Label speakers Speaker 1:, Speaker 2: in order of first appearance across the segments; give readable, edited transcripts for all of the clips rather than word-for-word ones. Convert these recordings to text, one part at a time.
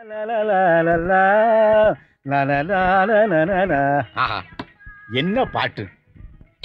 Speaker 1: என்ன பாட்டு!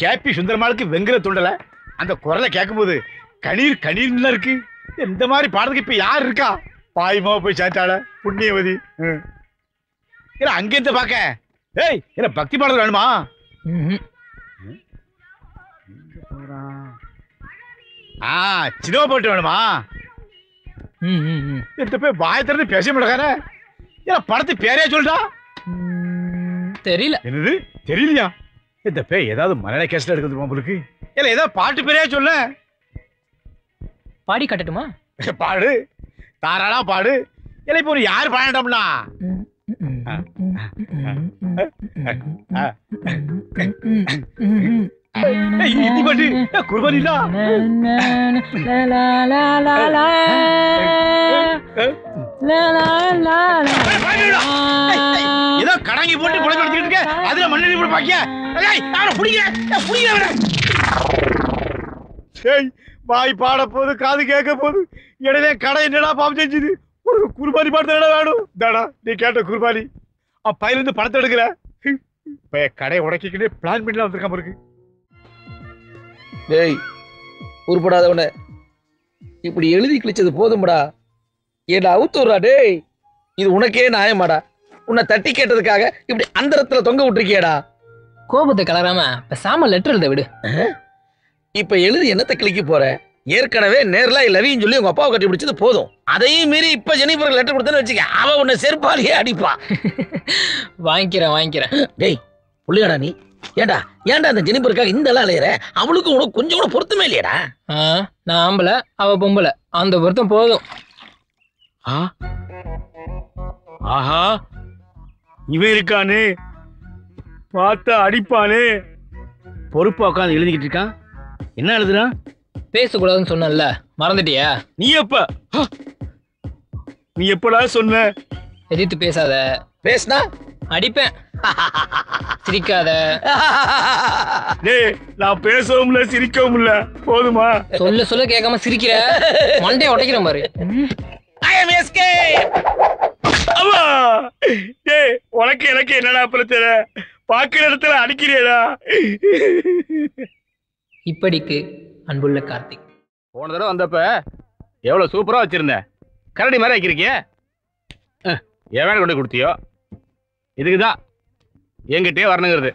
Speaker 1: கேபி சுந்தரமாளுக்கு வெங்கல துண்டல அந்த குரலை கேட்கும்போது கணீர் கணீர்ல இருக்கு. இந்த மாதிரி பாடுறதுக்கு இப்ப யார் இருக்கா? பாய்மா போய் சாச்சால புண்ணியவதி. இல்ல அங்க இருந்து பாக்க ஏய் இல்ல பக்தி பாடல் வேணுமா? சினிமா போட்டு வேணுமா? இந்த போய் வாய திறந்து பேச மாட்டேங்கானே. இல்ல படத்து பேரே சொல்றா.
Speaker 2: தெரியல.
Speaker 1: என்னது தெரியலையா? இந்த பேய் ஏதாவது மலையாள கேஸ்ல எடுக்கிறது உங்களுக்கு? இல்ல ஏதாவது பாட்டு பேரே சொல்ல.
Speaker 2: பாடி காட்டட்டுமா?
Speaker 1: பாடு, தாராளா பாடு. இல்ல இப்போ யாரு பாடட்டோம்னா இந்தி பாட்டு குர்பானிலா ஏதோ கடங்கி போட்டு புடை நடத்திட்டு இருக்க. அதுல மண்ணெண்ணி போட்டு பாக்கியா? வாய் பாட போது காது கேட்க போது இடையிலே கடை என்னடா பாம்பு செஞ்சுது. ஒரு குர்பானி பாட்டு வேணும் தாடா. நீ கேட்ட குர்பானி பயில இருந்து படத்தை எடுக்கிற கடையை உடைக்கிக்கிட்டே பிளான் பண்ணலாம் வந்திருக்காம இருக்கு.
Speaker 3: டேய் உருப்படாதவன இப்படி எழுதி கிழிச்சது போதும்டா. ஏடா அவுத்துறா டேய். இது உனக்கே நியாயமாடா? உன்னை தட்டி கேட்டதுக்காக இப்படி அந்தரத்துல தொங்க விட்டுருக்கியடா.
Speaker 2: கோபத்தை கலராம பேசாம லெட்டர் எழுத விடு.
Speaker 3: இப்ப எழுதி என்னத்தை கிளிக்க போற? ஏற்கனவே நேர்ல லவின்னு சொல்லி உங்க அப்பாவை கட்டி பிடிச்சது போதும். அதையும் மீறி இப்ப ஜெனிஃபருக்கு லெட்டர் கொடுத்தேன்னு வச்சுக்க, அவ உன்னை செருப்பாலேயே அடிப்பா.
Speaker 2: வாங்கிக்கிறேன்.
Speaker 3: டேய் புள்ளியாடா நீ. ஏண்டா அந்த ஜெனிஃபருக்காக இந்த எல்லாம் அலையிற? அவளுக்கு உனக்கு கொஞ்சம் கூட பொருத்தமே இல்லையடா.
Speaker 2: நான் ஆம்பளை, அவ பொம்பளை, அந்த பொருத்தம் போதும்.
Speaker 1: ஆஹா இவன் இருக்கானே, பார்த்தா அடிப்பானே. பொறுப்பா உட்காந்து எழுதிக்கிட்டு இருக்கான். என்ன எழுதுறான்?
Speaker 2: பேசக்கூடாதுன்னு சொன்னல, மறந்துட்டியா?
Speaker 1: நீ எப்படா சொன்ன?
Speaker 2: எதிர்த்து பேசாத.
Speaker 3: பேசினா
Speaker 2: அடிப்பேன். சிரிக்காத.
Speaker 1: டேய் நான் பேசவும் இல்ல சிரிக்கவும் இல்ல, போதுமா?
Speaker 2: சொல்ல கேட்காம சிரிக்கிற, மண்டைய உடைக்கிறேன் பாரு.
Speaker 1: டேய் உனக்கு எனக்கு என்னடா பிரச்சனை? பாக்குற இடத்துல அடிக்கிறேடா.
Speaker 2: இப்படிக்கு அன்புள்ள கார்த்திக்.
Speaker 1: போன தடவை வந்தப்ப எவ்வளவு சூப்பரா வச்சிருந்த, கரடி மாதிரி வைக்கிறீங்க. எவன் கொண்டு கொடுத்தியோ? இதுக்குதான் என்கிட்டயே வரணுங்கிறது.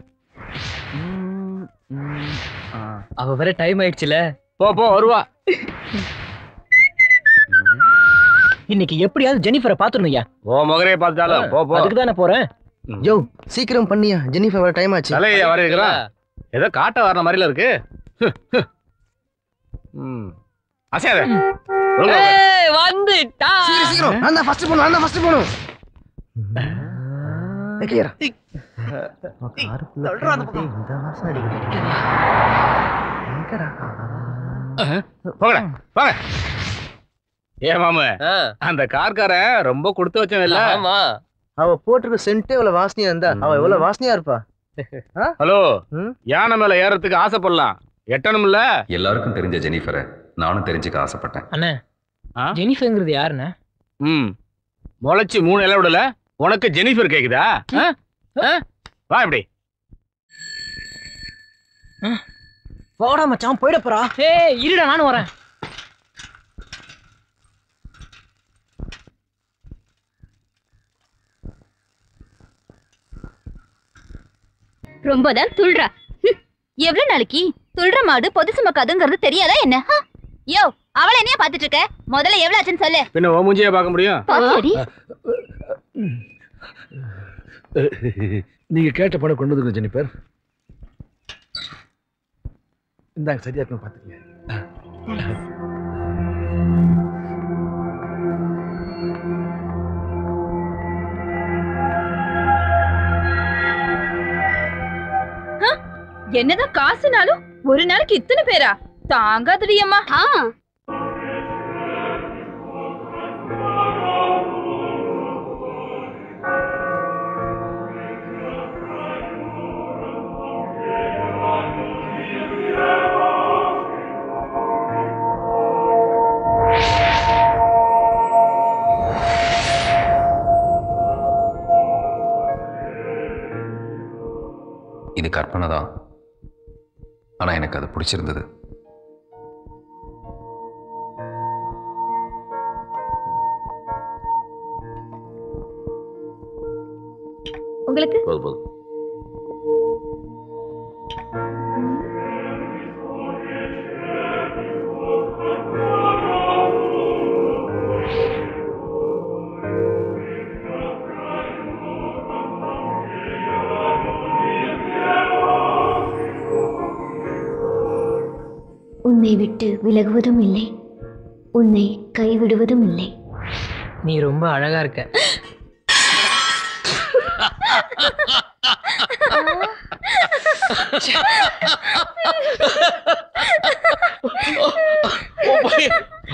Speaker 2: அவ வேற டைம் ஆயிடுச்சுல.
Speaker 1: போ வருவா.
Speaker 2: இன்னைக்கு எப்படியாவது ஜெனிஃபரை பாத்துருந்தீங்க.
Speaker 1: ஓ மகரே பார்த்தாலும் போ.
Speaker 2: அதுக்கு தானே போறேன்.
Speaker 4: யோ சீக்கிரம் பண்ணியா, ஜெனிஃபர் வர டைம் ஆச்சு.
Speaker 1: தலையா வர இருக்கிறான். ஏதோ காட்ட வர்ற மாதிரில இருக்கு. அசையாத.
Speaker 2: வந்துட்டா.
Speaker 4: சீக்கிரம் நான் தான் ஃபர்ஸ்ட் போணும். கேக்குறா. சொல்றா அந்த பக்கம். இந்த வாசம் அடிக்குது. எங்கடா?
Speaker 1: போங்கடா போங்க. ஏ மாமா, அந்த கார்காரன் ரொம்ப கொடுத்து வச்சவன் இல்ல?
Speaker 2: ஆமா.
Speaker 4: அவ போட்டுருக்க சென்ட்டே இவ்வளவு வாசனையா இருந்தா அவ எவ்வளவு வாசனையா இருப்பா.
Speaker 1: ஹலோ, யானை மேல ஏறதுக்கு ஆசைப்படலாம், எட்டணும்ல.
Speaker 5: எல்லாருக்கும் தெரிஞ்ச ஜெனிஃபரை நானும் தெரிஞ்சுக்க ஆசைப்பட்டேன்.
Speaker 2: அண்ணா, ஜெனிஃபர்ங்கிறது யாருண்ணா?
Speaker 1: முளைச்சு 3 இலை விடல, உனக்கு ஜெனிஃபர் கேக்குதா? வா இப்படி.
Speaker 2: போடா மச்சான், போயிட போறா. ஏய் இருடா, நானும் வரேன்.
Speaker 6: ரொம்பதான் துள்றா. எவ்வளவு நாளைக்கு துள்ற மாடு பொது சுமக்காதுங்கிறது தெரியாதா என்ன? யோ அவளை என்னையா பாத்துட்டு இருக்க? முதல்ல எவ்வளவு ஆச்சுன்னு சொல்லு.
Speaker 1: பின்ன ஓ மூஞ்சியே பார்க்க முடியும்?
Speaker 3: நீங்க கேட்ட பணம் கொண்டு வந்துருங்க ஜெனிஃபர். இந்தாங்க, சரியா இருக்குன்னு பாத்துக்கங்க.
Speaker 6: என்னதான் காசுனாலும் ஒரு நாளைக்கு இத்தனை பேரா? தாங்காதடி அம்மா.
Speaker 5: இது கற்பனை தான், ஆனால் எனக்கு அது பிடிச்சிருந்தது.
Speaker 6: உங்களுக்கு
Speaker 3: போதும் போதும்.
Speaker 7: உன்னை விட்டு விலகுவதும் இல்லை, உன்னை கைவிடுவதும் இல்லை.
Speaker 2: நீ ரொம்ப அழகா இருக்க.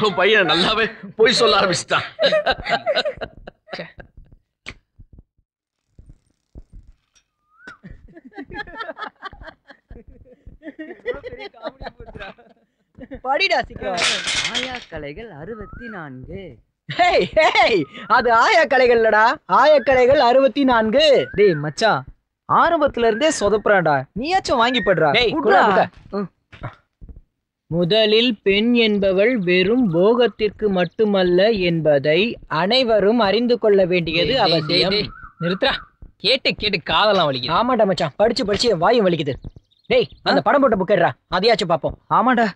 Speaker 3: உன் பையன் நல்லாவே போய் சொல்ல ஆரம்பிச்சுட்டான்.
Speaker 2: படிடா சீக்கிரம்.
Speaker 4: ஆயா கலைகள் 64.
Speaker 2: ஹேய் ஹேய், அது ஆயா கலைகள்லடா, ஆயக்கலைகள் 64. டேய் மச்சான், ஆரம்பத்துல இருந்தே சொதப்புறான்டா, நீயாச்சும் வாங்கி படுறா. முதலில் பெண் என்பவள் வெறும் போகத்திற்கு மட்டுமல்ல என்பதை அனைவரும் அறிந்து கொள்ள வேண்டியது அவசியம்.
Speaker 8: நிறுத்துறா, கேட்டு கேட்டு காதெல்லாம் வலிக்குது.
Speaker 2: ஆமாடா மச்சான், படிச்சு படிச்சு என் வாயும் வலிக்குது. டேய் அந்த படம் போட்ட புக் எடுறா, அதையாச்சும் பாப்போம். ஆமாடா.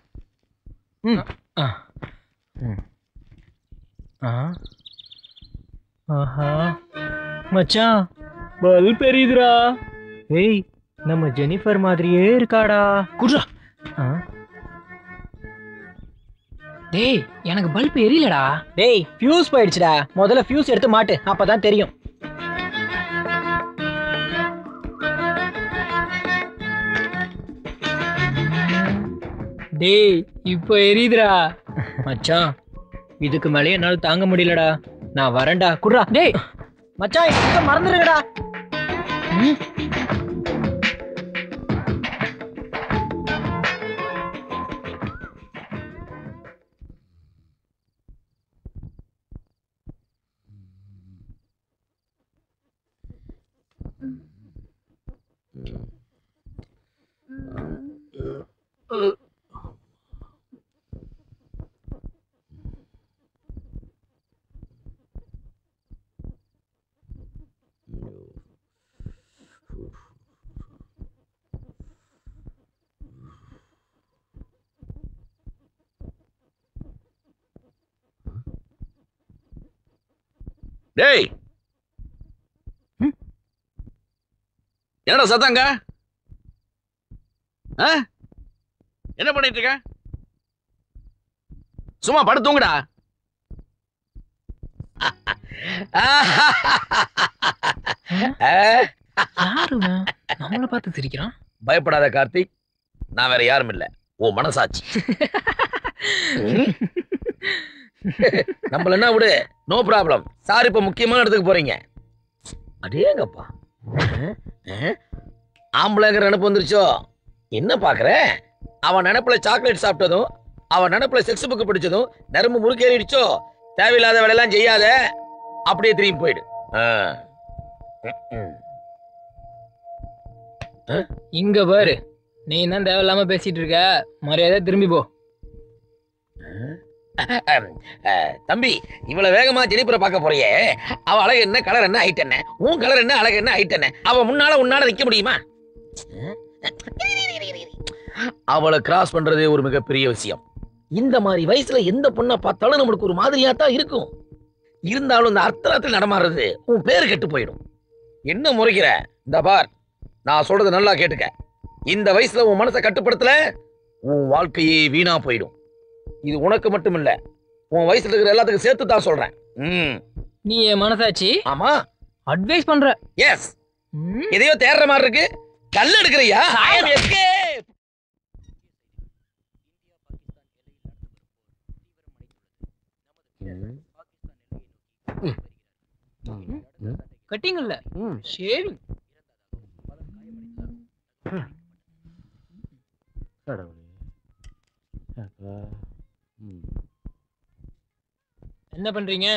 Speaker 2: ஆஹா மச்சான், பல்ப் எரியுதுடா. ஏய் நம்ம ஜெனிஃபர் மாதிரியே இருக்காடா.
Speaker 8: குடுறா. டேய் எனக்கு பல்ப் எரியலடா.
Speaker 2: டேய் ஃபியூஸ் போயிடுச்சுடா, முதல்ல ஃபியூஸ் எடுத்து மாட்டு, அப்பதான் தெரியும். டேய் இப்போ எரியுதுடா. மச்சான் இதுக்கு மேலே என்னால தாங்க முடியலடா, நான் வரேன்டா. குடுறா. டேய் மச்சான் இத மறந்துடுங்கடா.
Speaker 3: டேய் என்னடா சத்தாங்க? என்ன பண்ணிட்டு இருக்க? சும்மா படுத்து தூங்குடா.
Speaker 8: நம்மள பார்த்து சிரிக்கிறான்.
Speaker 3: பயப்படாத கார்த்திக், நான் வேற யாரும் இல்ல, ஓ மனசாட்சி. நம்மள என்ன விடு, நோ ப்ராப்ளம். சார் இப்ப முக்கியமான இடத்துக்கு போறீங்க. அடேங்கப்பா, ஆம்பளைங்கிற நினைப்பு வந்துருச்சோ? என்ன பாக்குற? அவன் நினைப்புல சாக்லேட் சாப்பிட்டதும், அவன் நினைப்புல செக்ஸ் புக் பிடிச்சதும் நரம்பு முறுக்கேறிடுச்சோ? தேவையில்லாத வேலையெல்லாம் செய்யாத, அப்படியே திரும்பி போயிடு.
Speaker 8: இங்க பாரு, நீ என்ன தேவையில்லாம பேசிட்டு இருக்க, மரியாதை திரும்பி போ.
Speaker 3: தம்பி, இவ்வளவு வேகமா ஜெனிபரை பார்க்க போறியே, அவ அழகு என்ன, கலர் என்ன, ஹைட் என்ன? உன் கலர் என்ன, அழகு என்ன, ஹைட் என்ன? அவ முன்னால உன்னால நிக்க முடியுமா? அவளை கிராஸ் பண்றதே ஒரு மிகப்பெரிய விஷயம். இந்த மாதிரி வயசுல எந்த பொண்ணை பார்த்தாலும் நம்மளுக்கு ஒரு மாதிரியா தான் இருக்கும். இருந்தாலும் இந்த அர்த்தராத்தில் நடமாடுறது உன் பேரு கெட்டு போயிடும். என்ன முறைக்கிற? இந்த பார், நான் சொல்றது நல்லா கேட்டுக்க. இந்த வயசுல உன் மனசை கட்டுப்படுத்தல, உன் வாழ்க்கையே வீணா போயிடும். இது உனக்கு மட்டும் இல்ல, உன் வயசுல இருக்கிற எல்லாத்துக்கும் சேர்த்து தான் சொல்றேன்.
Speaker 8: நீ என் மனசாச்சு?
Speaker 3: ஆமா.
Speaker 8: அட்வைஸ் பண்ற?
Speaker 3: எஸ். எதையோ தேடுற மாதிரி இருக்கு, கல் எடுக்கிறியா?
Speaker 8: கட்டிங் இல்ல, ஷேவிங். என்ன பண்றீங்க?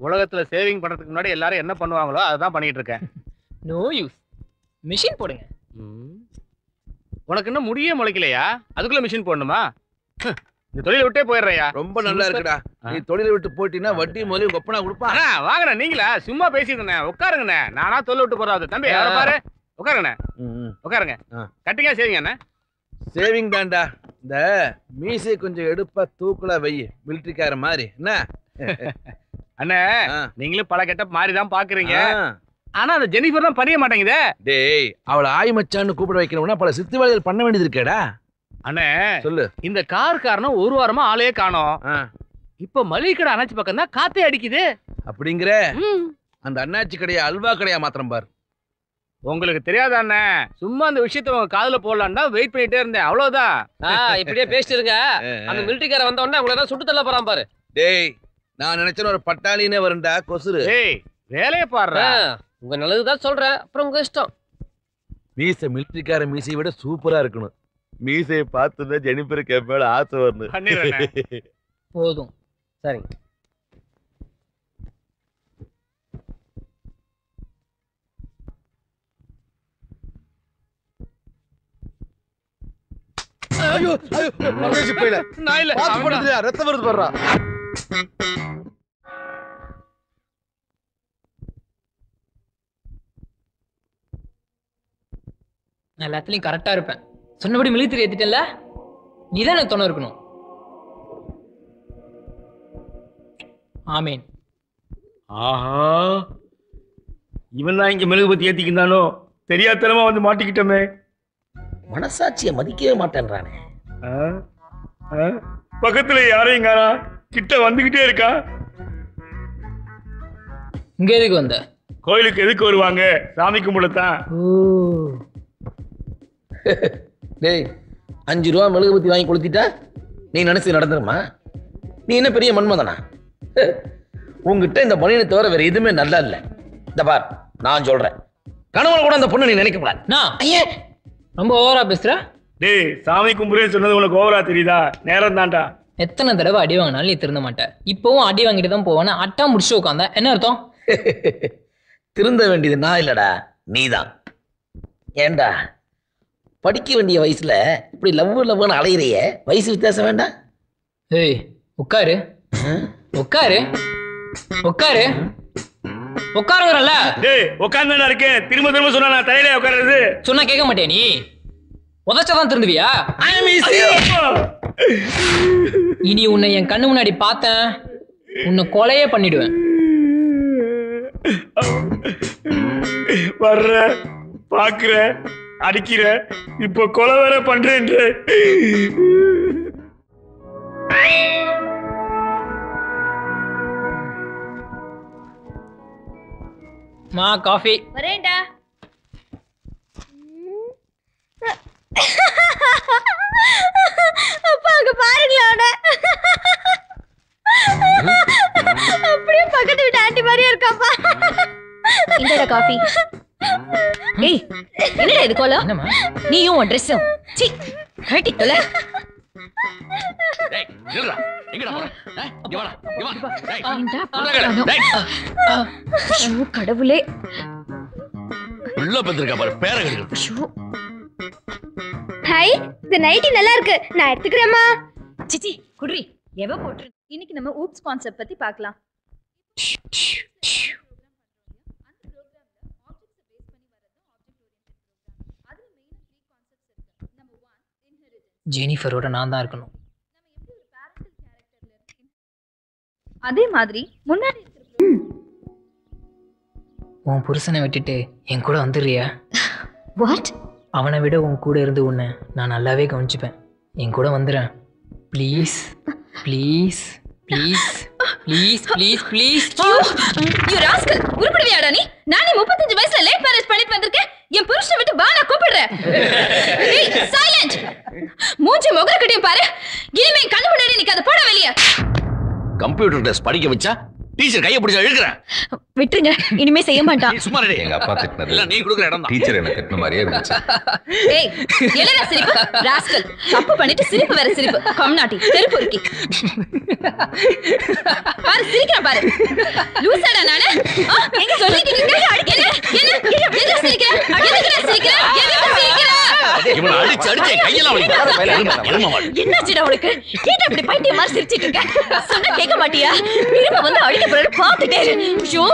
Speaker 1: உலகத்துல சேவிங் பண்றதுக்கு முன்னாடி எல்லாரும் என்ன பண்ணுவாங்களோ அதான் பண்ணிட்டு இருக்கேன்.
Speaker 8: No use. மிஷின் போடுங்க.
Speaker 9: உனக்கு இன்னும் முடியே முளைக்கலையா? அதுக்குள்ள மிஷின் போடணுமா? இந்த தொழிலை விட்டே போயிடுறையா?
Speaker 10: ரொம்ப நல்லா இருக்குடா. நீ தொழிலை விட்டு போயிட்டீங்கன்னா வட்டி முதலி உங்க ஒப்பனா கொடுப்பா.
Speaker 9: வாங்கண்ணா, நீங்களா சும்மா பேசிட்டுண்ணே. உட்காருங்கண்ணே. நானா தொழில் விட்டு போறாது தம்பி. அவரை பாரு. உட்காருங்கண்ணே. உட்காருங்க. கட்டிங்க சேவிங்க அண்ணே.
Speaker 10: சேவிங் தான்டா. இந்த மீசை கொஞ்சம் எடுப்பா தூக்கலா வை, மிலிட்டரிக்கார மாதிரி. என்ன
Speaker 9: அண்ணே, நீங்களும் பல கெட்டப் மாதிரி தான் பாக்குறீங்க. ஆனா அந்த ஜெனிஃபர் தான் பணிய மாட்டேங்குதே.
Speaker 10: டேய், அவளை ஆய் மச்சான்னு கூப்பிட வைக்கணும்னா பல சித்து வேலைகள் பண்ண வேண்டியது இருக்கேடா.
Speaker 9: அண்ணே
Speaker 10: சொல்லு.
Speaker 9: இந்த கார் காரணம் ஒரு வாரமா ஆளையே காணோம். இப்ப மளிகை கடை அண்ணாச்சி பக்கம் தான் காத்தே அடிக்குது.
Speaker 10: அப்படிங்கிற அந்த அண்ணாச்சி கடையா அல்வா கடையா மாத்திரம் பார்.
Speaker 9: உங்களுக்கு தெரியாதா அண்ணே? சும்மா அந்த விஷயத்த உங்க காதுல போடலான்னு தான் வெயிட் பண்ணிட்டே இருந்தேன். அவ்வளவுதான்.
Speaker 11: இப்படியே பேசிட்டு இருங்க. அந்த மிலிட்டரிக்கார வந்த உடனே உங்களை தான் சுட்டு தள்ள போறான் பாரு.
Speaker 10: டேய், நான் நினைச்சேன் ஒரு பட்டாளினே வரும்டா கொசுரு.
Speaker 9: டேய், வேலையை பாரு.
Speaker 11: உங்க நல்லதுதான் சொல்றேன், அப்புறம் உங்க இஷ்டம்.
Speaker 10: மீசை மிலிட்டரிக்கார மீசையை விட சூப்பரா இருக்கணும். மீசையை பார்த்துதான் ஜெனிஃபருக்கு என் மேல ஆசை வரணும்.
Speaker 11: போதும். சரிங்க.
Speaker 10: ஐயோ ஐயோ, பரதேசி போயில.
Speaker 9: நான் இல்ல.
Speaker 10: பாத்து போடுறியா? ரத்தம் வருது பாருடா.
Speaker 8: நான் எல்லாத்துலயும் கரெக்டா இருப்பேன். சொன்னபடி மிலிட்டரி ஏத்திட்டல, நீதான் எனக்கு துணை இருக்கணும். ஆமீன்.
Speaker 1: ஆஹா, இவன் தான் இங்க மெழுகுபத்தி ஏத்திக்கிட்டானோ? தெரியாதனமா வந்து மாட்டிக்கிட்டோமே.
Speaker 3: மனசாட்சியை மதிக்கவே மாட்டேன்றானே.
Speaker 1: பக்கத்துல யாரையும் காணா, கிட்ட வந்துகிட்டே இருக்கா.
Speaker 8: இங்க எதுக்கு வந்த?
Speaker 1: கோயிலுக்கு எதுக்கு வருவாங்க? சாமி கும்பிடத்தான்.
Speaker 3: டேய், 5 ரூபா மெழுகுபத்தி வாங்கி கொளுத்திட்டா நீ நினைச்சு நடந்துருமா? நீ என்ன பெரிய மன்மதனா? உங்ககிட்ட இந்த பணியை தவிர வேற எதுவுமே நல்லா இல்லை. இந்த பார், நான் சொல்றேன், கனவுல கூட அந்த பொண்ணு நீ நினைக்க கூடாது.
Speaker 8: நான் ரொம்ப ஓவரா பேசுற.
Speaker 1: டேய், சாமி கும்பிடுன்னு சொன்னது உனக்கு ஓவரா தெரியுதா? நேரம் தான்டா.
Speaker 8: எத்தனை தடவை அடி வாங்கினாலும் நீ திருந்த மாட்டேன். இப்பவும் அடி வாங்கிட்டு தான் போவேன்னு அட்டா முடிச்சு உட்காந்தா என்ன அர்த்தம்?
Speaker 3: திருந்த வேண்டியது நான் இல்லடா, நீதான். ஏண்டா படிக்க வேண்டிய வயசுல இப்படி லவ்னு அலையிறைய? வயசு வித்தியாசம் வேண்டாம்.
Speaker 8: ஏய், உட்காரு உட்காரு உட்காரு உட்காருங்கறல்ல.
Speaker 1: டேய், உட்கார்ந்தானே இருக்கேன். திரும்ப திரும்ப சொன்னா நான் தலையில உட்கார்றது.
Speaker 8: சொன்னா கேட்க மாட்டே நீ? உதச்சாதான் திருந்துவியா? இனி உன்னை என் கண்ணு முன்னாடி பார்த்தேன், உன்னை கொலையே பண்ணிடுவேன்.
Speaker 1: வர்ற, பாக்குற, அடிக்கிற, இப்ப கொலை வேற பண்றேன்.
Speaker 8: மா, காஃபி.
Speaker 6: வரேன்டா. அப்பா அங்க பாருங்களா, அப்படியே பக்கத்து வீட்டு ஆண்டி மாதிரியே இருக்காப்பா. இந்தடா காஃபி. ஏய், என்னடா இது கோலம்?
Speaker 8: என்னம்மா?
Speaker 6: நீயும் உன் ட்ரெஸ்ஸும் சி கட்டி தொலை.
Speaker 3: டேய், நில்றா. எங்கடா போற? இங்க வாடா, இங்க வா. டேய்,
Speaker 6: ஏன்டா
Speaker 3: குண்டகடா. டேய்,
Speaker 6: ஐயோ கடவுளே.
Speaker 3: உள்ள பத்திருக்கா பாரு, பேர கெடுக்குது.
Speaker 6: ஐயோ. ஹாய், இந்த நைட்டி நல்லா இருக்கு, நான் எடுத்துக்கிறேம்மா. சிச்சி குட்ரி, எவ போட்ரு. இன்னைக்கு நம்ம ஊப்ஸ் கான்செப்ட் பத்தி பார்க்கலாம்.
Speaker 8: ஜெனிஃபரோட நான் தான் இருக்கணும்.
Speaker 6: அதே மாதிரி முன்னாடி
Speaker 8: உன் புருஷனை விட்டுட்டு என் கூட வந்துடுறியா?
Speaker 7: வாட்?
Speaker 8: அவனை விட உன் கூட இருந்து உன்னை நான் நல்லாவே கவனிச்சுப்பேன். என் கூட வந்துடுறேன் please please please please please please.
Speaker 6: You rascal, உருப்படுவியாடா நீ? நானே 35 வயசுல லேட் மேரேஜ் பண்ணிட்டு வந்திருக்கேன். என் புருஷனை விட்டு வா, நான் கூப்பிடுறேன். ஏய், சைலண்ட். மூஞ்சி முகர கட்டியும் பாரு. இனிமே கண்ணு முன்னாடி நிக்காத, போட வெளிய.
Speaker 3: கம்ப்யூட்டர் டெஸ்ட் படிக்க வச்சா டீச்சர் கையை பிடிச்சா இழுக்கிறேன்.
Speaker 6: விட்டுருங்க, இனிமே செய்ய மாட்டான்.
Speaker 3: சும்மா ரெடி.
Speaker 5: எங்க அப்பா திட்டினது
Speaker 3: இல்ல, நீ கொடுக்குற இடம் தான்.
Speaker 5: டீச்சர் என்ன திட்டின மாதிரியே இருந்துச்சு.
Speaker 6: ஏய், என்னடா சிரிப்பு? ராஸ்கல், தப்பு பண்ணிட்டு சிரிப்பு வேற சிரிப்பு. கம்நாட்டி தெருப்பு இருக்கி பாரு, சிரிக்கிறேன் பாரு. லூசாடா நானு? எங்க சொல்லிட்டு இருக்கீங்க? என்ன என்ன என்ன சிரிக்கிறேன்? எதுக்கு சிரிக்கிறேன்? எதுக்கு சிரிக்கிறேன்?
Speaker 10: இவனை அடிச்சு அடிச்சு கையெல்லாம் வலிக்குது.
Speaker 6: என்னாச்சுடா உனக்கு? கேட்ட அப்படி பைத்தியம் மாதிரி சிரிச்சிட்டு இருக்க. சொன்னா கேட்க மாட்டியா? திரும்ப வந்து அடிக்க போற பாத்துட்டே இரு. ஐயோ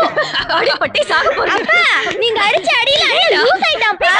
Speaker 6: அடிபட்டே சாக போறேன்.
Speaker 12: நீங்க அடிச்ச அடியில லூஸ் ஆயிட்டான்ப்பா.